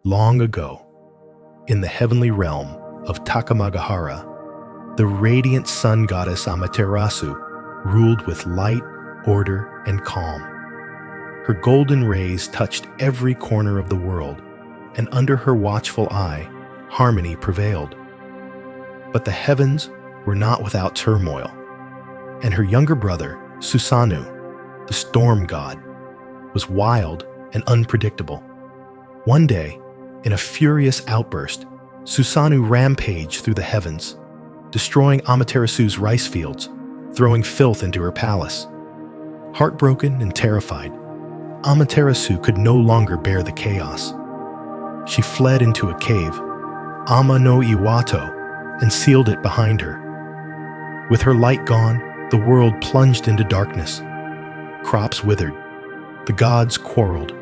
Long ago, in the heavenly realm of Takamagahara, the radiant sun goddess Amaterasu ruled with light, order, and calm. Her golden rays touched every corner of the world, and under her watchful eye, harmony prevailed. But the heavens were not without turmoil, and her younger brother, Susanoo, the storm god, was wild and unpredictable. One day, in a furious outburst, Susanoo rampaged through the heavens, destroying Amaterasu's rice fields, throwing filth into her palace. Heartbroken and terrified, Amaterasu could no longer bear the chaos. She fled into a cave, Ama no Iwato, and sealed it behind her. With her light gone, the world plunged into darkness. Crops withered, the gods quarreled,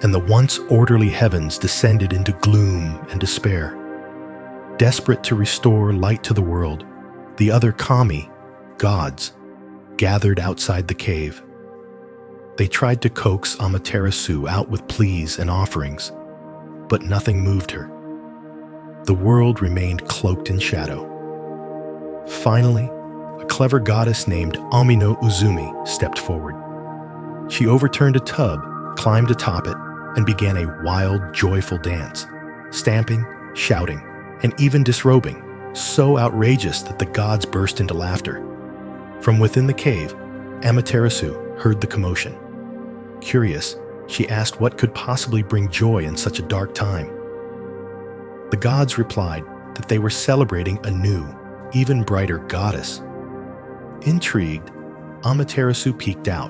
and the once orderly heavens descended into gloom and despair. Desperate to restore light to the world, the other kami, gods, gathered outside the cave. They tried to coax Amaterasu out with pleas and offerings, but nothing moved her. The world remained cloaked in shadow. Finally, a clever goddess named Amino Uzumi stepped forward. She overturned a tub, climbed atop it, and began a wild, joyful dance, stamping, shouting, and even disrobing, so outrageous that the gods burst into laughter. From within the cave, Amaterasu heard the commotion. Curious, she asked what could possibly bring joy in such a dark time. The gods replied that they were celebrating a new, even brighter goddess. Intrigued, Amaterasu peeked out,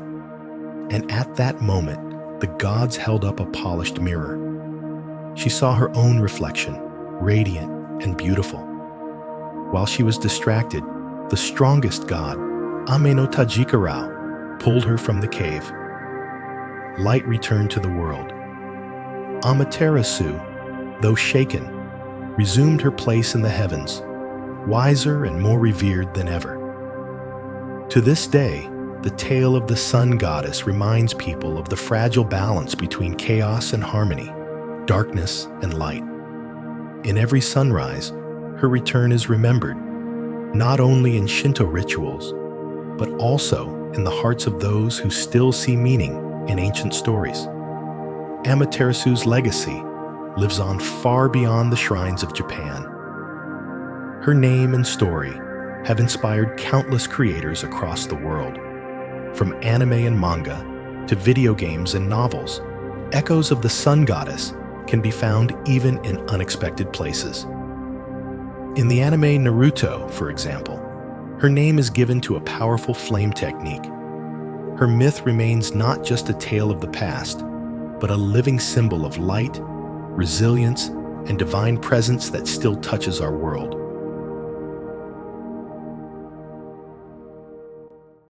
and at that moment, the gods held up a polished mirror. She saw her own reflection, radiant and beautiful. While she was distracted, the strongest god, Ame no Tajikarao, pulled her from the cave. Light returned to the world. Amaterasu, though shaken, resumed her place in the heavens, wiser and more revered than ever. To this day, the tale of the sun goddess reminds people of the fragile balance between chaos and harmony, darkness and light. In every sunrise, her return is remembered, not only in Shinto rituals, but also in the hearts of those who still see meaning in ancient stories. Amaterasu's legacy lives on far beyond the shrines of Japan. Her name and story have inspired countless creators across the world. From anime and manga to video games and novels, echoes of the sun goddess can be found even in unexpected places. In the anime Naruto, for example, her name is given to a powerful flame technique. Her myth remains not just a tale of the past, but a living symbol of light, resilience, and divine presence that still touches our world.